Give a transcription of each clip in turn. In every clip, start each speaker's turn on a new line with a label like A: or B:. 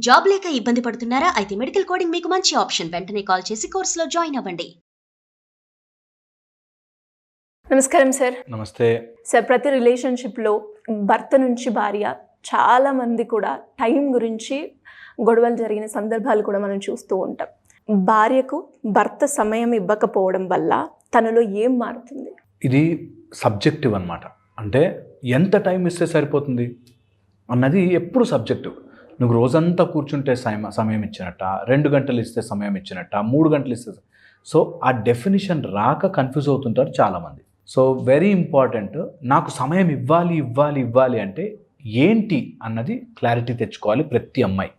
A: Job లేక ఇబ్బంది పడుతున్నారా? అయితే మెడికల్ కోడింగ్ మీకు మంచి ఆప్షన్. వెంటనే కాల్ చేసి కోర్సులో జాయిన్ అవ్వండి.
B: నమస్కారం సార్.
C: నమస్తే
B: సార్, ప్రతి రిలేషన్షిప్లో భర్త నుంచి భార్య చాలామంది కూడా టైం గురించి గొడవలు జరిగిన సందర్భాలు కూడా మనం చూస్తూ ఉంటాం. భార్యకు భర్త సమయం ఇవ్వకపోవడం వల్ల తనలో ఏం మారుతుంది?
C: ఇది సబ్జెక్టివ్ అన్నమాట. అంటే ఎంత టైం ఇస్తే సరిపోతుంది అన్నది ఎప్పుడు సబ్జెక్టివ్. నువ్వు రోజంతా కూర్చుంటే సమయం ఇచ్చినట్ట, 2 గంటలు ఇస్తే సమయం ఇచ్చినట్ట, 3 గంటలు ఇస్తే. సో ఆ డెఫినిషన్ రాక కన్ఫ్యూజ్ అవుతుంటారు చాలామంది. సో వెరీ ఇంపార్టెంట్, నాకు సమయం ఇవ్వాలి అంటే ఏంటి అన్నది క్లారిటీ తెచ్చుకోవాలి ప్రతి అమ్మాయి.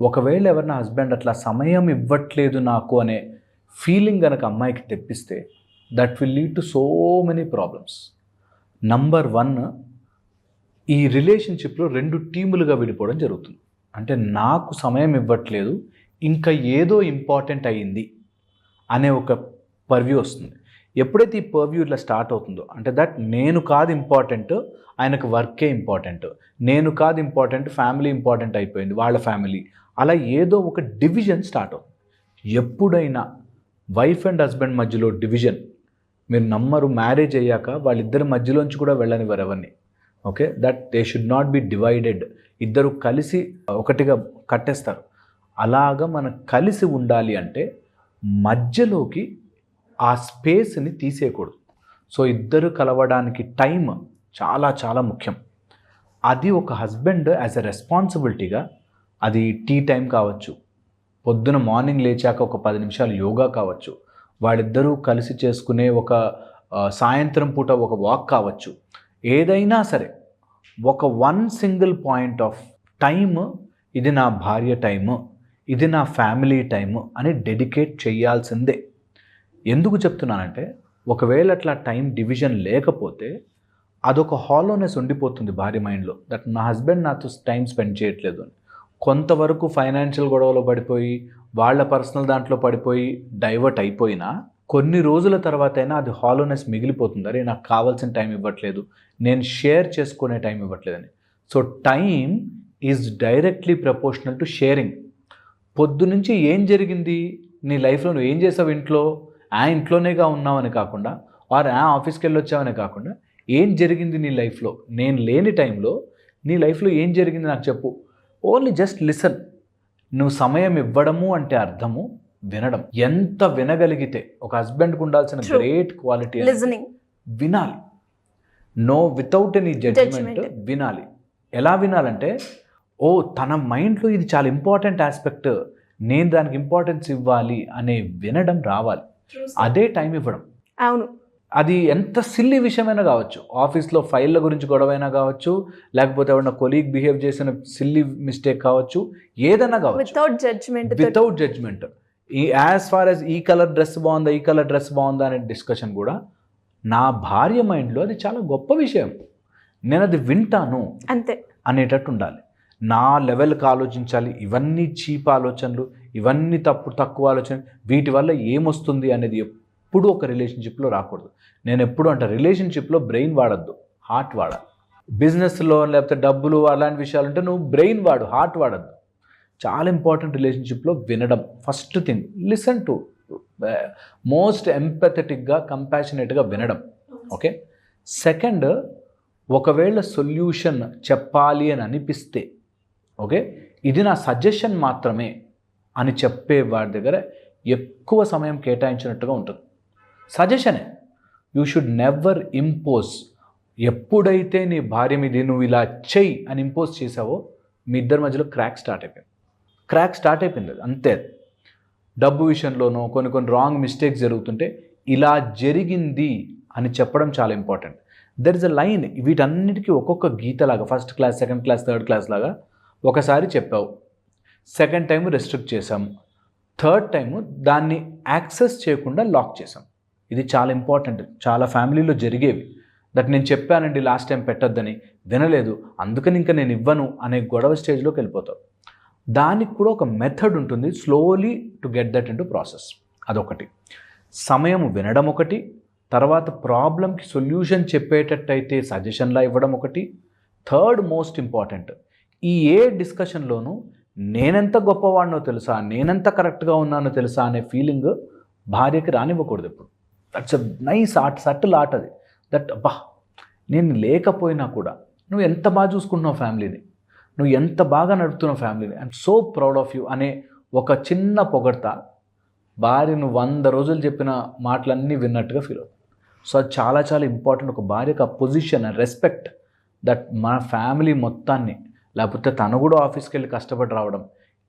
C: ఒకవేళ ఎవరైనా హస్బెండ్ అట్లా సమయం ఇవ్వట్లేదు నాకు అనే ఫీలింగ్ కనుక అమ్మాయికి తెప్పిస్తే that will lead to so many problems. Number 1, ఈ రిలేషన్షిప్లో 2 టీములుగా విడిపోవడం జరుగుతుంది. అంటే నాకు సమయం ఇవ్వట్లేదు, ఇంకా ఏదో ఇంపార్టెంట్ అయ్యింది అనే ఒక పర్వ్యూ వస్తుంది. ఎప్పుడైతే ఈ పర్వ్యూ ఇట్లా స్టార్ట్ అవుతుందో అంటే దట్ నేను కాదు ఇంపార్టెంట్, ఆయనకు వర్కే ఇంపార్టెంట్, నేను కాదు ఇంపార్టెంట్, ఫ్యామిలీ ఇంపార్టెంట్ అయిపోయింది, వాళ్ళ ఫ్యామిలీ, అలా ఏదో ఒక డివిజన్ స్టార్ట్ అవుతుంది. ఎప్పుడైనా వైఫ్ అండ్ హస్బెండ్ మధ్యలో డివిజన్, మీరు నమ్మరు, మ్యారేజ్ అయ్యాక వాళ్ళిద్దరి మధ్యలోంచి కూడా వెళ్ళనివ్వరు ఎవరిని. Okay, that they should not be divided. ఇద్దరు కలిసి ఒకటిగా కట్టేస్తారు. అలాగా మనం కలిసి ఉండాలి అంటే మధ్యలోకి ఆ స్పేస్ని తీసేయకూడదు. సో ఇద్దరు కలవడానికి టైం చాలా చాలా ముఖ్యం. అది ఒక హస్బెండ్ యాజ్ ఎ రెస్పాన్సిబిలిటీగా, అది టీ టైం కావచ్చు, పొద్దున మార్నింగ్ లేచాక ఒక 10 నిమిషాలు యోగా కావచ్చు, వాళ్ళిద్దరూ కలిసి చేసుకునే ఒక సాయంత్రం పూట ఒక వాక్ కావచ్చు, ఏదైనా సరే ఒక సింగిల్ పాయింట్ ఆఫ్ టైమ్, ఇది నా భార్య టైము, ఇది నా ఫ్యామిలీ టైము అని డెడికేట్ చేయాల్సిందే. ఎందుకు చెప్తున్నానంటే ఒకవేళ అట్లా టైం డివిజన్ లేకపోతే అదొక హాలోనెస్ ఉండిపోతుంది భార్య మైండ్లో, దట్ నా హస్బెండ్ నాతో టైం స్పెండ్ చేయట్లేదు అని. కొంతవరకు ఫైనాన్షియల్ గొడవలో పడిపోయి, వాళ్ళ పర్సనల్ దాంట్లో పడిపోయి డైవర్ట్ అయిపోయినా కొన్ని రోజుల తర్వాత అయినా అది హాలోనెస్ మిగిలిపోతుంది. అరే నాకు కావాల్సిన టైం ఇవ్వట్లేదు, నేను షేర్ చేసుకునే టైం ఇవ్వట్లేదని. So time is directly proportional to sharing. పొద్దు నుంచి ఏం జరిగింది నీ లైఫ్లో, నువ్వు ఏం చేసావు ఇంట్లో, ఇంట్లోనేగా ఉన్నావని కాకుండా, ఆఫీస్కి వెళ్ళొచ్చావని కాకుండా, ఏం జరిగింది నీ లైఫ్లో, నేను లేని టైంలో నీ లైఫ్లో ఏం జరిగింది నాకు చెప్పు. Only just listen. నువ్వు సమయం ఇవ్వడము అంటే అర్థము వినడం. ఎంత వినగలిగితే, ఒక హస్బెండ్కి ఉండాల్సిన గ్రేట్ క్వాలిటీ వినాలి. నో వితౌట్ ఎనీ జడ్జ్మెంట్ వినాలి. ఎలా వినాలంటే, తన మైండ్లో ఇది చాలా ఇంపార్టెంట్ ఆస్పెక్ట్, నేను దానికి ఇంపార్టెన్స్ ఇవ్వాలి అనే వినడం రావాలి. అదే టైం ఇవ్వడం.
B: అవును,
C: అది ఎంత సిల్లీ విషయమైనా కావచ్చు, ఆఫీస్లో ఫైళ్ళ గురించి గొడవైనా కావచ్చు, లేకపోతే ఎవరైనా కొలీగ్ బిహేవ్ చేసిన సిల్లీ మిస్టేక్ కావచ్చు, ఏదైనా కావచ్చు, without judgement. As far as ఈ కలర్ డ్రెస్ బాగుందా అనే డిస్కషన్ కూడా నా భార్య మైండ్లో అది చాలా గొప్ప విషయం, నేను అది వింటాను
B: అంతే
C: అనేటట్టు ఉండాలి. నా లెవెల్కి ఆలోచించాలి. ఇవన్నీ చీప్ ఆలోచనలు, ఇవన్నీ తక్కువ ఆలోచనలు, వీటి వల్ల ఏమొస్తుంది అనేది ఎప్పుడు ఒక రిలేషన్షిప్లో రాకూడదు. నేను ఎప్పుడు అంటే రిలేషన్షిప్లో బ్రెయిన్ వాడద్దు, హార్ట్ వాడాలి. బిజినెస్లో లేకపోతే డబ్బులు అలాంటి విషయాలు ఉంటే నువ్వు బ్రెయిన్ వాడు, హార్ట్ వాడద్దు. చాలా ఇంపార్టెంట్ రిలేషన్షిప్లో వినడం. First thing, listen to, most ఎంపథెటిక్గా, కంపాషనేట్గా వినడం. ఓకే. సెకండ్, ఒకవేళ సొల్యూషన్ చెప్పాలి అని అనిపిస్తే, ఓకే, ఇది నా సజెషన్ మాత్రమే అని చెప్పే వాడి దగ్గర ఎక్కువ సమయం కేటాయించినట్టుగా ఉంటుంది. సజెషనే, యూ షుడ్ నెవర్ ఇంపోజ్. ఎప్పుడైతే నీ భార్య మీద నువ్వు ఇలా చెయ్యి అని ఇంపోజ్ చేసావో, మీ ఇద్దరి మధ్యలో క్రాక్ స్టార్ట్ అయిపోయింది. అంతే. డబ్బు విషయంలోనూ కొన్ని రాంగ్ మిస్టేక్స్ జరుగుతుంటే ఇలా జరిగింది అని చెప్పడం చాలా important. There is a line. వీటన్నిటికీ ఒక్కొక్క గీతలాగా, first class, second class, third class లాగా ఒకసారి చెప్పావు, సెకండ్ టైం రెస్ట్రిక్ట్ చేసాం, థర్డ్ టైము దాన్ని యాక్సెస్ చేయకుండా లాక్ చేసాం. ఇది చాలా ఇంపార్టెంట్. చాలా ఫ్యామిలీలో జరిగేవి. దట్ నేను చెప్పానండి లాస్ట్ టైం పెట్టొద్దని, వినలేదు, అందుకని ఇంకా నేను ఇవ్వను అనే గొడవ స్టేజ్లోకి వెళ్ళిపోతావు. దానికి కూడా ఒక మెథడ్ ఉంటుంది, slowly to get that into process. అదొకటి. సమయం వినడం ఒకటి, తర్వాత ప్రాబ్లంకి సొల్యూషన్ చెప్పేటట్టయితే సజెషన్లా ఇవ్వడం ఒకటి. థర్డ్ మోస్ట్ ఇంపార్టెంట్, ఈ ఏ డిస్కషన్లోనూ నేనెంత గొప్పవాడినో తెలుసా, నేనెంత కరెక్ట్గా ఉన్నానో తెలుసా అనే ఫీలింగ్ భార్యకి రానివ్వకూడదు ఎప్పుడు. That's a nice art, subtle art అది. దట్ అబ్బా నేను లేకపోయినా కూడా నువ్వు ఎంత బాగా చూసుకుంటున్నావు ఫ్యామిలీని, నువ్వు ఎంత బాగా నడుపుతున్నావు ఫ్యామిలీని, I'm so proud of you అనే ఒక చిన్న పొగడ్త భార్య నువ్వు 100 రోజులు చెప్పిన మాటలన్నీ విన్నట్టుగా ఫీల్ అవుతుంది. సో అది చాలా చాలా ఇంపార్టెంట్. ఒక భార్యకు ఆ పొజిషన్, రెస్పెక్ట్, దట్ మన ఫ్యామిలీ మొత్తాన్ని, లేకపోతే తను కూడా ఆఫీస్కి వెళ్ళి కష్టపడి రావడం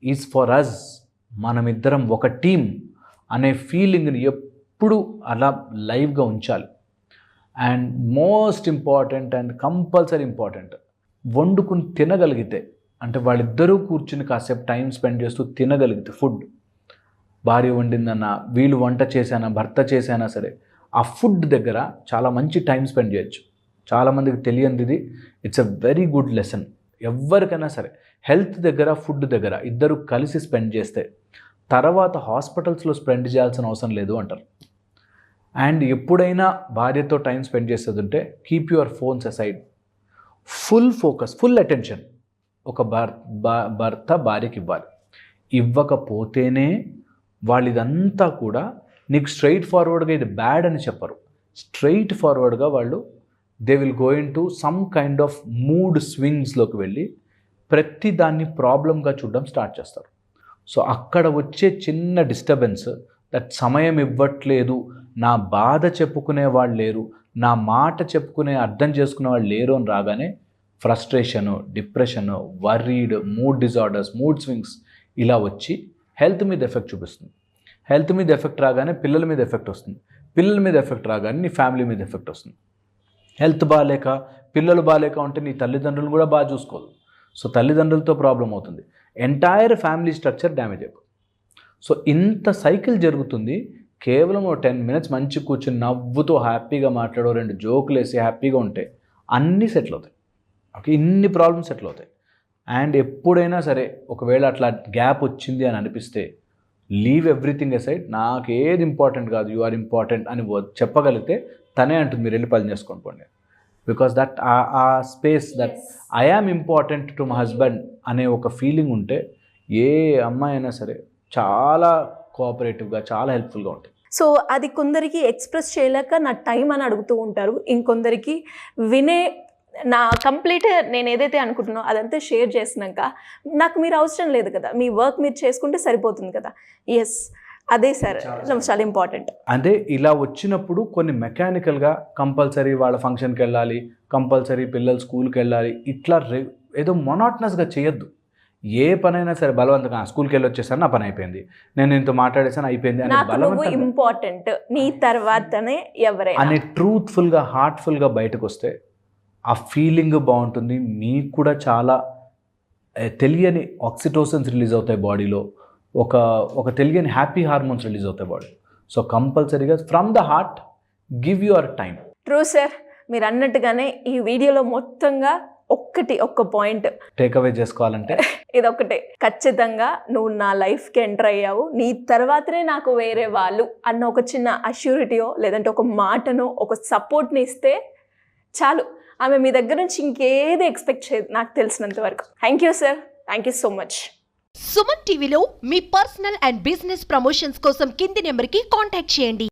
C: ఈజ్ ఫర్ అస్, మనమిద్దరం ఒక టీం అనే ఫీలింగ్ని ఎప్పుడు అలా లైవ్గా ఉంచాలి. And most important and compulsory important, వండుకుని తినగలిగితే, అంటే వాళ్ళిద్దరూ కూర్చుని కాసేపు టైం స్పెండ్ చేస్తూ తినగలిగితే, ఫుడ్ భార్య వండిందన్నా, వీళ్ళు వంట చేశానా, భర్త చేశానా సరే, ఆ ఫుడ్ దగ్గర చాలా మంచి టైం స్పెండ్ చేయొచ్చు. చాలామందికి తెలియనిది, it's a very good lesson. ఎవరికైనా సరే హెల్త్ దగ్గర, ఫుడ్ దగ్గర ఇద్దరు కలిసి స్పెండ్ చేస్తే తర్వాత హాస్పిటల్స్లో స్పెండ్ చేయాల్సిన అవసరం లేదు అంటారు. అండ్ ఎప్పుడైనా భార్యతో టైం స్పెండ్ చేసేది ఉంటే keep your phones aside, full focus, full attention ఒక భర్త భార్యకి ఇవ్వాలి. ఇవ్వకపోతేనే వాళ్ళు ఇదంతా కూడా నీకు స్ట్రైట్ ఫార్వర్డ్గా ఇది బ్యాడ్ అని చెప్పరు. స్ట్రైట్ ఫార్వర్డ్గా వాళ్ళు they will go into some kind of mood స్వింగ్స్లోకి వెళ్ళి ప్రతి దాన్ని ప్రాబ్లంగా చూడడం స్టార్ట్ చేస్తారు. సో అక్కడ వచ్చే చిన్న డిస్టర్బెన్స్, దట్ సమయం ఇవ్వట్లేదు, నా బాధ చెప్పుకునే వాళ్ళు లేరు, నా మాట చెప్పుకునే అర్థం చేసుకునే వాళ్ళు లేరు అని రాగానే frustration, depression, worried, mood disorders, mood swings ఇలా వచ్చి హెల్త్ మీద ఎఫెక్ట్ చూపిస్తుంది. హెల్త్ మీద ఎఫెక్ట్ రాగానే పిల్లల మీద ఎఫెక్ట్ వస్తుంది, పిల్లల మీద ఎఫెక్ట్ రాగానే నీ ఫ్యామిలీ మీద ఎఫెక్ట్ వస్తుంది. హెల్త్ బాగాలేక, పిల్లలు బాగాలేక ఉంటే నీ తల్లిదండ్రులు కూడా బాగా చూసుకోదు. సో తల్లిదండ్రులతో ప్రాబ్లం అవుతుంది, ఎంటైర్ ఫ్యామిలీ స్ట్రక్చర్ డ్యామేజ్ అయిపోతుంది. సో ఇంత సైకిల్ జరుగుతుంది. కేవలం 10 minutes మంచి కూర్చొని నవ్వుతో హ్యాపీగా మాట్లాడో, 2 జోకులు వేసి హ్యాపీగా ఉంటే అన్నీ సెటిల్ అవుతాయి. ఓకే, ఇన్ని ప్రాబ్లమ్స్ సెటిల్ అవుతాయి. అండ్ ఎప్పుడైనా సరే ఒకవేళ అట్లా గ్యాప్ వచ్చింది అని అనిపిస్తే లీవ్ ఎవ్రీథింగ్ అసైడ్, నాకు ఏది ఇంపార్టెంట్ కాదు, యు ఆర్ ఇంపార్టెంట్ అని చెప్పగలిగితే తనే అంటుంది మీరు వెళ్ళి పని చేసుకొని పోండి. బికాస్ దట్ ఆ space, that I am important to my husband అనే ఒక ఫీలింగ్ ఉంటే ఏ అమ్మాయి అయినా సరే చాలా కోఆపరేటివ్గా, చాలా హెల్ప్ఫుల్గా ఉంటుంది.
B: సో అది కొందరికి ఎక్స్ప్రెస్ చేయలేక నా టైం అని అడుగుతూ ఉంటారు, ఇంకొందరికి వినే నా కంప్లీట్ నేను ఏదైతే అనుకుంటున్నానో అదంతా షేర్ చేసినాక నాకు మీరు అవసరం లేదు కదా, మీ వర్క్ మీరు చేసుకుంటే సరిపోతుంది కదా. ఎస్, అదే సార్ చాలా ఇంపార్టెంట్.
C: అదే ఇలా వచ్చినప్పుడు కొన్ని మెకానికల్గా కంపల్సరీ వాళ్ళ ఫంక్షన్కి వెళ్ళాలి, కంపల్సరీ పిల్లలు స్కూల్కి వెళ్ళాలి, ఇట్లా ఏదో మొనాటనస్గా చేయొద్దు. ఏ పనైనా సరే బలవంతంగా స్కూల్కి వెళ్ళి వచ్చేసాను, నా పని అయిపోయింది, నేను ఇంత మాట్లాడేసాను, అయిపోయింది అని బలవంతంగా
B: ఇంపార్టెంట్ నీ తర్వాతనే ఎవరైనా
C: అని ట్రూత్ఫుల్గా, హార్ట్ఫుల్గా బయటకు వస్తే ఆ ఫీలింగ్ బాగుంటుంది. మీకు కూడా చాలా తెలియని ఆక్సిటోసిన్స్ రిలీజ్ అవుతాయి బాడీలో, ఒక తెలియని హ్యాపీ హార్మోన్స్ రిలీజ్ అవుతాయి బాడీ. సో కంపల్సరీగా from the heart give your time.
B: True sir, మీరు అన్నట్టుగానే ఈ వీడియోలో మొత్తంగా ఒక్క పాయింట్
C: టేక్ అవే చేసుకోవాలంటే
B: ఇదొకటే, ఖచ్చితంగా నువ్వు నా లైఫ్కి ఎంటర్ అయ్యావు, నీ తర్వాతనే నాకు వేరే వాళ్ళు అన్న ఒక చిన్న అష్యూరిటీయో లేదంటే ఒక మాటనో ఒక సపోర్ట్ని ఇస్తే చాలు. ఆమె మీ దగ్గర నుంచి ఇంకేది ఎక్స్పెక్ట్ చేయదు నాకు తెలిసినంత వరకు. Thank you sir, thank you so much.
D: Suman టీవీలో మీ పర్సనల్ అండ్ బిజినెస్ ప్రమోషన్స్ కోసం కింది నెంబర్కి కాంటాక్ట్ చేయండి.